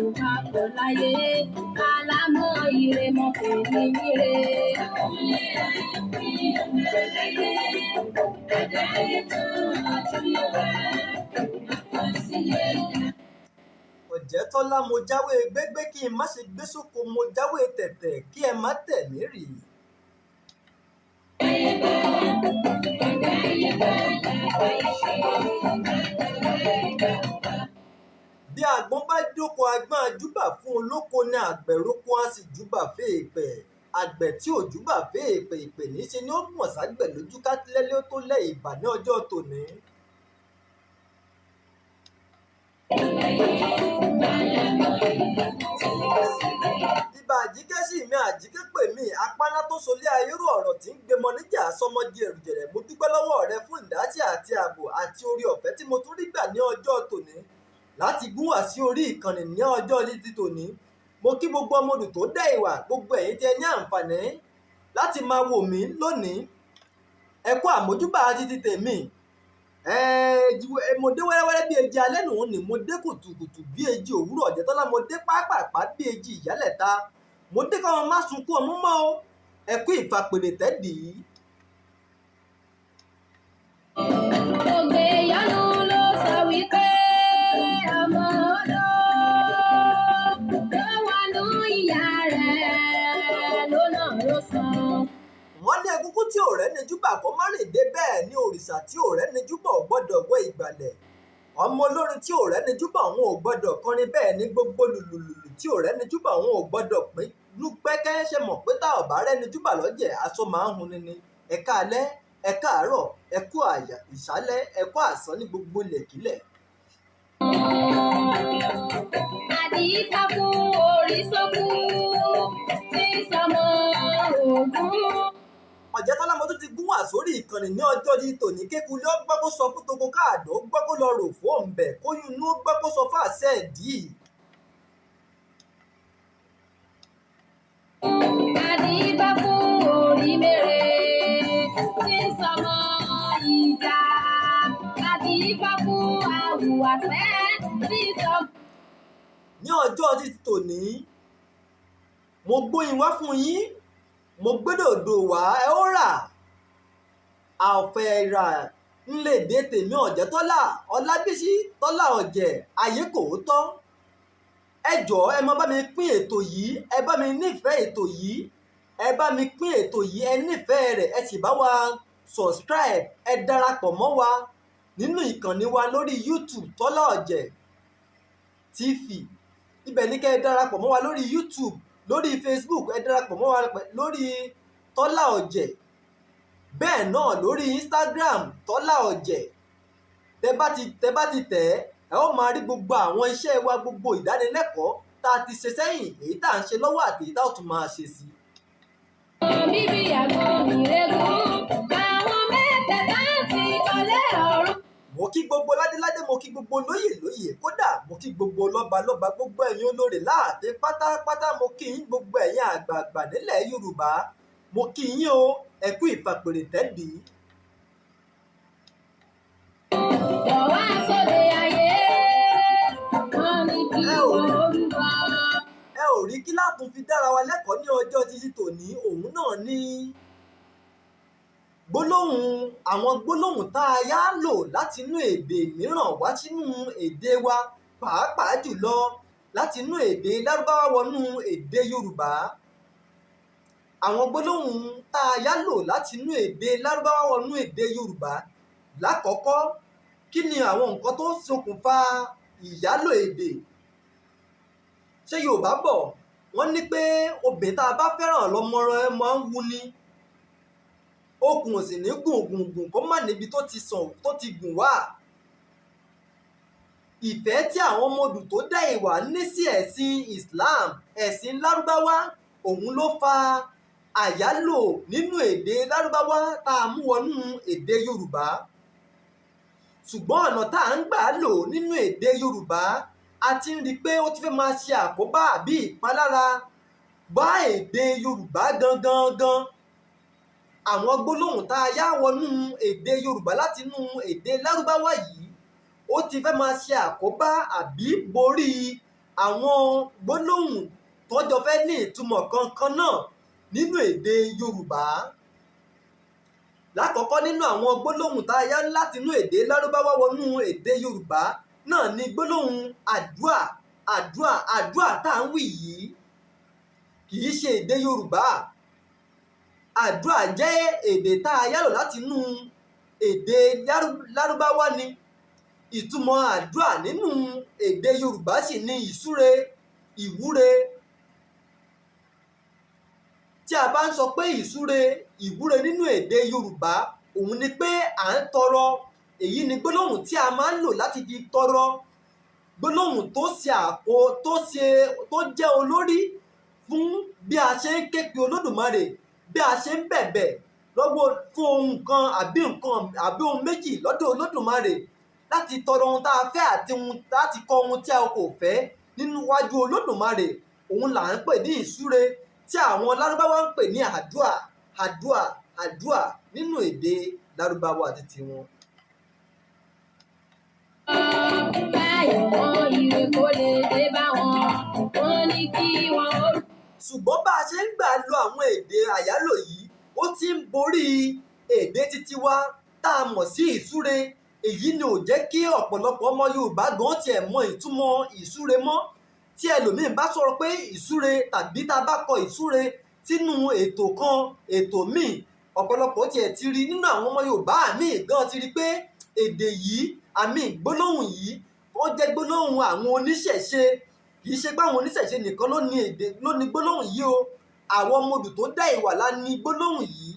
ò bá pọ̀ láyé alámọ̀ ire mọ̀ pé ní ire. Ọ̀jẹ̀tọ́lá mo jáwé gbégbé kí n má ṣe gbé sóko, mo jáwé tẹ̀tẹ̀ kí ẹ má tẹ̀ mí rì. Bí àgbọn bá dóko agbọ́n ajúbà fún olóko ní àgbẹ̀roko á sì júbà fèèpẹ̀. Àgbẹ̀ tí ò júbà fèèpẹ̀ ìpè níṣe ni ó mọ̀ ságbẹ̀ lójú kátìlẹ́lẹ́ ó tó lẹ̀ ìbà ní ọjọ́ tòní. Ibà àjíkẹ́ sì mi àjíkẹ́ pè mí apáná tó solé ayérò ọ̀rọ̀ tí ń gbémọ níjà sọmọdé èrùjẹ̀rẹ̀. Mo dúpẹ́ lọ́wọ́ rẹ fún ìdásí àti ààbò àti orí ọ̀fẹ́ tí mo tún rí gbà ní ọjọ́ tòní láti gún wá sí orí ìkànnì ní ọjọ́ títí tòní. Mo kí gbogbo ọmọdù tó dá ìwà, gbogbo ẹ̀yin tí ẹ ní àǹfààní láti máa wò mí lónìí. Ẹ kú àmójúbà títí tèmi. Mo dé wẹ́rẹ́wẹ́rẹ́ bí eji alẹ́ nù ní, mo dé kùtùkùtù bí eji òwúrọ̀. Ọ̀jẹ̀tọ́lá mo dé pápápá bí eji ìyálẹ̀ta. Mo dé káwọn má sunkún ọmú mọ́ o. Ẹ kú ìfàpèrè tẹ́dì. Ògbè ìyanu ló sọ wípé ọmọ ọ̀dọ̀ ló wà nú ìyá rẹ̀ lónà ló sàn. Wọ́n ní egúngún tí ò rẹ́ni júbà kó má rìn dé, bẹ́ẹ̀ ni òrìṣà tí ò rẹ́ni júbà ò gbọ́dọ̀ wọ ìgbàlẹ̀. Ọmọ olórin tí ò rẹ́ni júbà òun ò gbọ́dọ̀ kọrin, bẹ́ẹ̀ ni gbogbo lùlùlù tí ò rẹ́ni júbà òun ò gbọ́dọ̀ pín lúpẹ́kẹ́. Ṣe mọ̀ pé tá ò bá rẹ́ni júbà lọ́jẹ̀ aṣọ máa ń hunni ni. Ẹ káalẹ́, ẹ káàárọ̀, ẹ kú àyà ìṣálẹ́, ẹ kú àsán ní gbogbo ilẹ̀kílẹ̀. Àdìsá fún orísọ́kù tí sọmọ ògún. Ọ̀jẹ̀tọ́lá mo tún ti gún wá sórí ìkànnì ní ọjọ́ yìí tòní. Kékulé ó gbọ́ kó sọ fún toko káàdó, ó gbọ́ kó lọ rò fún òǹbẹ̀, kóyún inú ó gbọ́ kó sọ fún àṣẹ ìdí. Àdìsá fún orí mèrè tí sọmọ ìjà. Àdìsá fún àwùwàfẹ́ tí sọmọ. Ní ọjọ́ títí tòní, mo gbóyin wá fún yín, mo gbédòdò wá, ẹ ó rà. Àfẹ́ rà ńlẹ̀dẹ̀ tèmi Ọ̀jẹ̀tọ́lá Ọlábísí Tọ́lá Ọ̀jẹ̀ ayé kò tọ́. Ẹ jọ̀ọ́ ẹ má bá mi pín ètò yìí, ẹ bá mi nífẹ̀ẹ́ ètò yìí, ẹ bá mi pín ètò yìí, ẹ nífẹ̀ẹ́ rẹ̀, ẹ sì bá wa subscribe, ẹ darapọ̀ mọ́ wa nínú ìkànnì wa lórí YouTube Tọ́lá Ọ̀jẹ̀ TV. Ibẹ̀ ní kẹ́ ẹ darapọ̀ mọ́ wa lórí YouTube, lórí Facebook ẹ darapọ̀ mọ́ wa lórí Tọ́lá Ọ̀jẹ̀, bẹ́ẹ̀ náà lórí Instagram Tọ́lá Ọ̀jẹ̀. Tẹ bá ti tẹ̀ ẹ ó máa rí gbogbo àwọn iṣẹ́ wa, gbogbo ìdánilẹ́kọ̀ọ́ tá a ti ṣe sẹ́yìn, èyí tá à ń ṣe lọ́wọ́ àti èyí tá ò tún máa ṣe sí. Bíbí àgbọn ìrẹ́gùn àwọn mẹ́tẹ̀ẹ̀ta ti ọlẹ́ ọ̀run. Mo kí gbogbo ládéládé, mo kí gbogbo lóyè lóyè, kódà mo kí gbogbo lọ́balọ́ba, gbogbo ẹ̀yin olórí láàfin pátápátá. Mo kí yín gbogbo ẹ̀yin àgbààgbà nílẹ̀ Yorùbá. Mo kí yín o, ẹ kú ìfàpèrè tẹ́dì. Ọ̀wá sóde ayé wọn ní kí Olúwa. Ẹ ò rí kí látún fi dára wa lẹ́kọ̀ọ́ ní ọjọ́ títí tòní, òun náà ní àwọn gbólóhùn tá a yá lò láti inú èdè mìíràn wá sínú èdè wa, pàápàá jùlọ láti inú èdè Lárúbáwá wọnú èdè Yorùbá. Àwọn gbólóhùn tá a yá lò láti inú èdè Lárúbáwá wọnú èdè Yorùbá. Lákọ̀ọ́kọ́, kí ni àwọn nǹkan tó ṣokùnfà ìyálò èdè? Ṣé Yorùbá bọ̀ wọ́n ní pé obìnrin tá a bá fẹ́ràn lọ́mọ rẹ̀ máa ń wú ni. Okùn ò sì ní gùn kó má níbi tó ti gùn wá. Ìfẹ́ tí àwọn ọmọdù tó dá ìwà ní sí ẹ̀sìn Islam, ẹ̀sìn Lárúbáwá, òun ló fa àyálò nínú èdè Lárúbáwá tá a mú wọnú èdè Yorùbá. Ṣùgbọ́n ọ̀nà tá à ń gbà lò nínú èdè Yorùbá, a ti ń rí i pé ó ti fẹ́ máa ṣe àkóbá àbí ìpalára bá èdè Yorùbá gangan. Àwọn gbólóhùn tá a yá wọnú èdè Yorùbá láti inú èdè Lárúbáwá yìí, ó ti fẹ́ máa ṣe àkóbá àbí borí àwọn gbólóhùn tó jọ fẹ́ ní ìtumọ̀ kankan náà nínú èdè Yorùbá. Lákọ̀ọ́kọ́ nínú àwọn gbólóhùn tá a yá láti inú èdè Lárúbáwá wọnú èdè Yorùbá náà ni gbólóhùn àdúà. Àdúà tá à ń wí yìí kì í ṣe èdè Yorùbá. Àdúà jẹ́ èdè tá a yálò láti inú èdè Lárúbáwá ni. Ìtumọ̀ àdúà nínú èdè Yorùbá sì ni ìsúre, ìwúre. Tí a bá ń sọ pé ìsúre, ìwúre nínú èdè Yorùbá, òun ni pé à ń tọrọ. Èyí ni gbólóhùn tí a máa ń lò láti fi tọrọ. Gbólóhùn tó jẹ́ olórí fún bí a ṣe ń ké pe Olódùmarè, bí a ṣe ń bẹ̀bẹ̀ lọ́wọ́ fún ohun kan àbí ohun méjì lọ́dọ̀ Olódùmarè, láti tọrọ ohun tá a fẹ́ àti láti kọ ohun tí a kò fẹ́ nínú iwájú Olódùmarè. Òun là ń pè ní ìsúre, tí àwọn Lárúbáwá ń pè ní àdúà nínú èdè Lárúbáwá àti tiwọn. Ṣùgbọ́n bá a ṣe ń gbà lo àwọn èdè àyálò yìí, ó ti ń borí èdè titi wa tá a mọ̀ sí ìsúre. Èyí ni ò jẹ́ kí ọ̀pọ̀lọpọ̀ ọmọ Yorùbá gan tiẹ̀ mọ ìtumọ̀ ìsúre mọ́. Tí ẹlòmíín bá sọ̀rọ̀ pé ìsúre, tàbí tá a bá kọ ìsúre sínú ètò kan ètò míì, ọ̀pọ̀lọpọ̀ tiẹ̀ ti rí nínú àwọn ọmọ Yorùbá míì gan ti rí pé èdè yìí, gbólóhùn yìí, wọ́n jẹ́ gbólóhùn àwọn oníṣẹ̀ṣe. Kì í ṣe pé àwọn oníṣẹ̀ṣe nìkan ló ní gbólóhùn yìí o. Àwọn ọmọ odù tó dá ìwà la ní gbólóhùn yìí.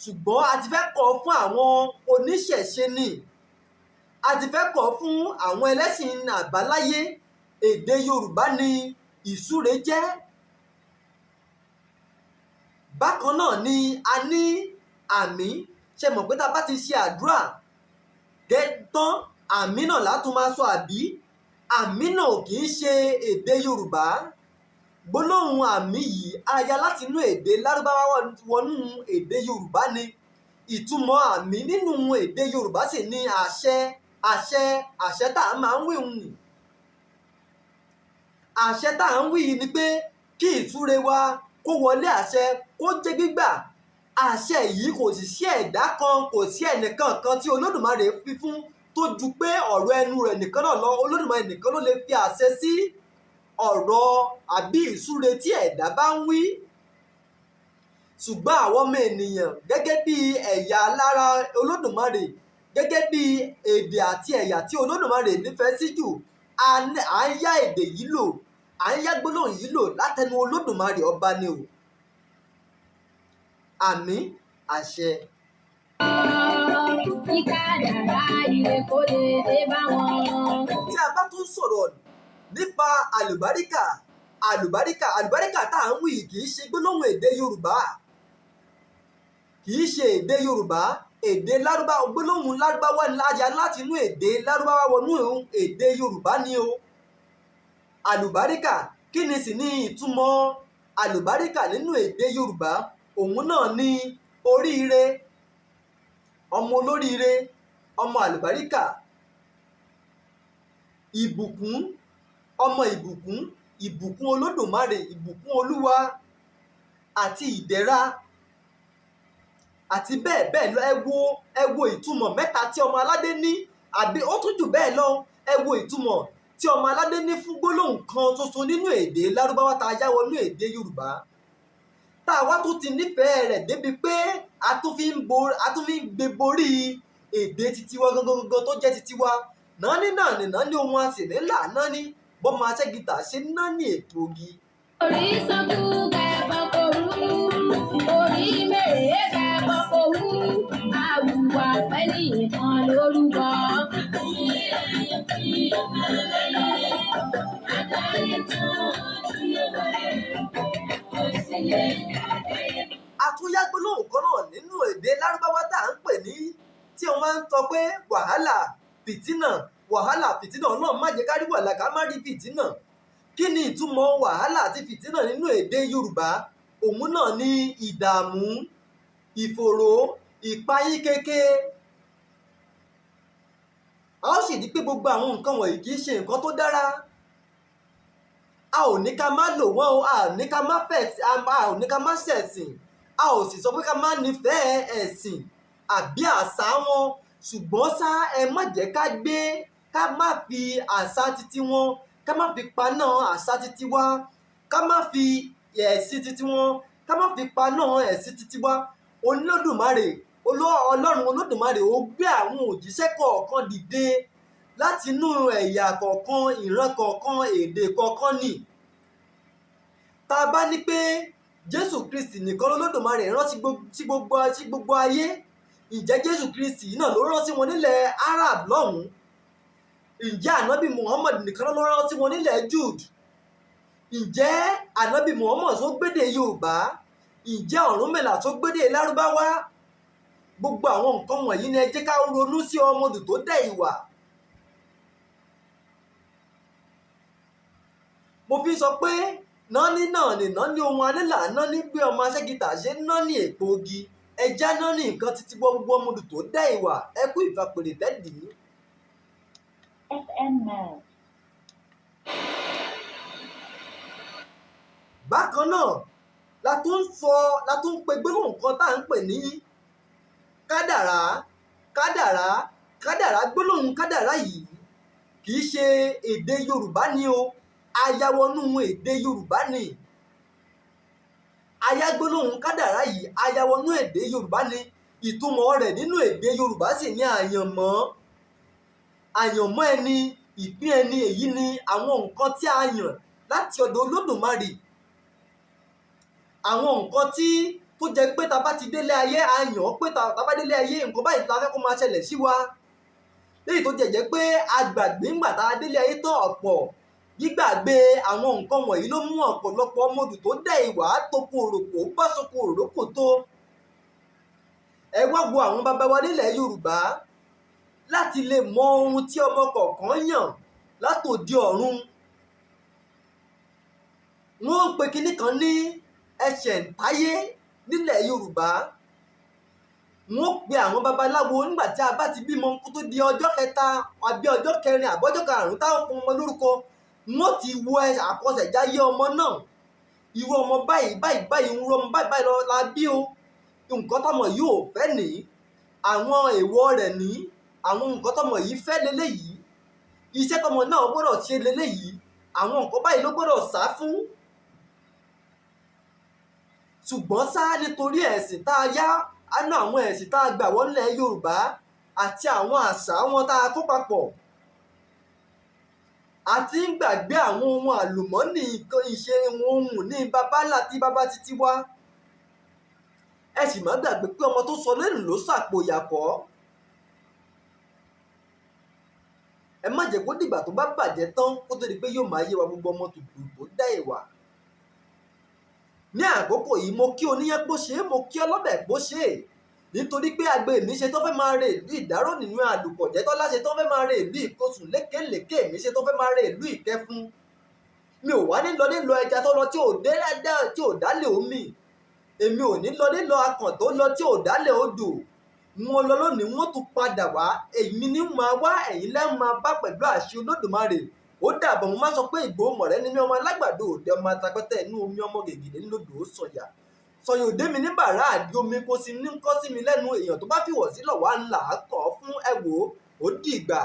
Ṣùgbọ́n a ti fẹ́ kọ́ fún àwọn oníṣẹ̀ṣe ni. A ti fẹ́ kọ́ fún àwọn ẹlẹ́sìn àbáláyé. Èdè Yorùbá ni ìsúre jẹ́. Bákan náà ni a ní àmì. Ṣé mọ̀ pé tá a bá ti ṣe àdúrà tán, àmì náà látún máa sọ àbí. Àmì náà kì í ṣe èdè Yorùbá. Gbólóhùn àmì yìí a yá láti inú èdè Lárúbáwá wọnú èdè Yorùbá ni. Ìtumọ̀ àmì nínú èdè Yorùbá sì ni àṣẹ tá a máa ń wí nì. Àṣẹ tá à ń wí ni pé kí ìsúre wa kó wọlé àṣẹ, kó jẹ́ gbígbà. Àṣẹ yìí kò sì sí ẹ̀dá kan, kò sí ẹnìkan kan tí Olódùmarè fi fún tó ju pé ọ̀rọ̀ ẹnu rẹ̀ nìkan náà lọ. Olódùmarè nìkan ló lè fi àṣẹ sí ọ̀rọ̀ àbí ìsúre tí ẹ̀dá bá ń wí. Ṣùgbọ́n àwọn ọmọ ènìyàn gẹ́gẹ́ bí ẹ̀yà lára Olódùmarè, gẹ́gẹ́ bí èdè àti ẹ̀yà tí Olódùmarè nífẹ̀ẹ́ sí jù, à ń yá èdè yìí lò, à ń yá gbólóhùn yìí lò látẹnu Olódùmarè ọba ni o. Àmì, àṣẹ. Tí a bá tún sọ̀rọ̀ nípa àlùbáríkà tá à ń wí kì í ṣe gbólóhùn èdè Yorùbá. Kì í ṣe èdè Yorùbá. Èdè Lárúbáwá, gbólóhùn Lárúbáwá láyà láti inú èdè Lárúbáwá wọnú èdè Yorùbá ni o. Àlùbáríkà, kí ni sì ní ìtumọ̀ àlùbáríkà nínú èdè Yorùbá? Òun náà ni oríire, ọmọ olóríire, ọmọ àlùbáríkà. Ìbùkún, ọmọ ìbùkún, ìbùkún Olódùmarè, ìbùkún Olúwa àti ìdẹ̀ra àti bẹ́ẹ̀ bẹ́ẹ̀ lọ. Ẹ wo ìtumọ̀ mẹ́ta tí ọmọ aládé ní, àbí ó tún jù bẹ́ẹ̀ lọ. Ẹ wo ìtumọ̀ tí ọmọ aládé ní fún gbólóhùn kan ṣoṣo nínú èdè Lárúbáwá tá a yá wọnú èdè Yorùbá. Tá a wá tún ti nífẹ̀ẹ́ rẹ̀ débi pé a tún fi ń gbé borí èdè titiwa gangan tó jẹ́ titiwa. Náání ohun àṣìní là náání, bọ́mọ aṣẹ́gità ṣe náání ètò ogi. Orí sọ́kù kẹ́kọ̀ọ́ kò rú, orí mèrè kẹ́kọ̀ọ́ kò rú, àwùwà pẹ́ nìkan lórúkọ. Àtúnyá gbólóhùn kan náà nínú èdè Lárúbáwá tá à ń pè ní, tí wọ́n máa ń sọ pé wàhálà, fìtínà, wàhálà, fìtínà. Ọlọ́run má jẹ́ ká rí wàhálà, ká má rí fìtínà. Kí ni ìtumọ̀ wàhálà àti fìtínà nínú èdè Yorùbá? Òun náà ni ìdààmú, ìfòòró, ìpayín keke. A ó sì rí pé gbogbo àwọn nǹkan wọ̀nyí kì í ṣe nǹkan tó dára. ò ní ká má lò wọ́n o, a ò ní ká má fẹ̀sìn, a ò ní ká má ṣẹ̀sìn, a ò sì sọ pé ká má nífẹ̀ẹ́ ẹ̀sìn àbí àṣà wọn, ṣùgbọ́n ṣá ẹ má jẹ́ ká má fi àṣà titi wọn, ká má fi paná àṣà titi wa, ká má fi ẹ̀sìn titi wọn, ká má fi paná ẹ̀sìn titi wa. Olódùmarè, Ọlọ́run Olódùmarè ó gbé àwọn òjíṣẹ́ kọ̀ọ̀kan dìde láti inú ẹ̀yà kọ̀ọ̀kan, ìran kọ̀ọ̀kan, èdè kọ̀ọ̀kan ni. Tá a bá ní pé Jésù Kristi nìkan l'Olódùmarè rán sí gbogbo ayé, ǹjẹ́ Jésù Kristi náà ló rán sí wọn nílẹ̀ Arab lọ́hùn-ún? Ǹjẹ́ ànábì Muhammad nìkan ló rán sí wọn nílẹ̀ Jude? Ǹjẹ́ ànábì Muhammad tó gbédè Yorùbá? Ǹjẹ́ Ọ̀rúnmìlà tó gbédè Lárúbáwá? Gbogbo àwọn nǹkan wọ̀nyí ni ẹ jẹ́ ká ronú sí ọmọ odù tó dẹ̀ ìwà. Mo fi sọ pé nání náà ní ohun anílà nání bí ọmọ aṣẹ́gità ṣe nání èpo ogi, ẹja nání nǹkan títí gbogbo ọmọ odù tó dẹ̀ ìwà. Ẹ kú ìfapèrè tẹ́dì. FM Mount. Bákan náà la tún pe gbólóhùn kan tá à ń pè ní kádàrá. Gbólóhùn kádàrá yìí kì í ṣe èdè Yorùbá ni o, ayáwọnú èdè Yorùbá ni. Ayá gbólóhùn kádàrá yìí ayáwọnú èdè Yorùbá ni. Ìtumọ̀ rẹ̀ nínú èdè Yorùbá sì ní àyànmọ́ ẹni, ìpín ẹni. Èyí ni àwọn nǹkan tí a yàn láti ọ̀dọ̀ Olódùmarè, àwọn nǹkan tó jẹ́ pé tá bá ti délé ayé a yàn pé tá bá délé ayé nǹkan báyìí la fẹ́ kó máa ṣẹlẹ̀ sí wa. Léyìí tó jẹ́ pé a gbàgbé ńgbà tá a délé ayé tán. Ọ̀pọ̀ gbígbàgbé àwọn nǹkan wọ̀nyí ló mú ọ̀pọ̀lọpọ̀ ọmọ odù tó dẹ̀ ìwà tóko òròkò bá sóko òrókò tó. Ẹ wá wo àwọn baba wa nílẹ̀ Yorùbá láti lè mọ ohun tí ọmọ kọ̀ọ̀kan yàn látòdì ọ̀run. Wọ́n ń pe kinní kan ní ẹsẹ̀ ǹtáyé nílẹ̀ Yorùbá. Wọ́n pe àwọn babaláwo nígbà tí a bá ti bímọ kó tó di ọjọ́ kẹta àbí ọjọ́ kẹrin àbọ́jọ́ karùn-ún táwọn fún ọmọ lórúkọ. Wọ́n ti wo àkọsẹ̀jáyé ọmọ náà. Irú ọmọ báyìí irú ọmọ báyìí lọ la bí o. Nǹkan tọ́mọ yìí ò fẹ́ ní, àwọn èèwọ̀ rẹ̀ ní, àwọn nǹkan tọ́mọ yìí fẹ́ leléyìí, iṣẹ́ tọ́mọ náà gbọ́dọ̀ ṣe leléyìí, àwọn nǹkan báyìí ló gbọ́dọ̀ sá fún. Ṣùgbọ́n ṣá nítorí ẹ̀sìn tá a yá àná àwọn ẹ̀sìn tá a gbà wọ́n nílẹ̀ Yorùbá àti àwọn àṣà wọn tá a kó papọ̀, àti ń gbàgbé àwọn ohun àlùmọ́ọ́nì nǹkan ìṣe ohun ní babalá tí bàbá títí wá. Ẹ sì má gbàgbé pé ọmọ tó sọ lẹ́nu ló sàpò ìyàkọ́. Ẹ má jẹ́ kó dìgbà tó bá bàjẹ́ tán kó tó di pé yóò máa yé wa gbogbo ọmọ tuntun tó dá ìwà. Ní àkókò yìí mo kí oníyán pó ṣe é, mo kí ọlọ́bẹ̀ pó ṣe é, nítorí pé agbe mi ṣe tó fẹ́ máa re ìlú Ìdárò nínú àlùkọ̀jẹ́ tọ́lá ṣe tó fẹ́ máa re ìlú Ìkosùn, lékèlékè mi ṣe tó fẹ́ máa re ìlú Ìkẹfún. Mi ò wá nílọ ẹja tó lọ tí ò dálé omi. Èmi ò nílọ akàn tó lọ tí ò dálé odò. Mo lọ lónìí wọ́n tún padà wá. Èmi ní máa wá, ẹ̀yin lẹ́ máa bá pẹ̀lú àṣẹ Olódùmarè. Ó dàbọ̀ mo máa sọ pé Ìgbòho mọ̀rẹ́ ni mí, ọmọ alágbàdo òde, ọmọ atakọ́tẹ́ inú omi, ọmọ gègèdè ńlọdọ̀ ó sọ̀yà òde mi ní bàrá àdí omi kó sí ní kọ́ sí mi lẹ́nu. Èèyàn tó bá fìwọ̀ sílọ̀ wá ńlá kọ́ fún. Ẹ wò ó dìgbà.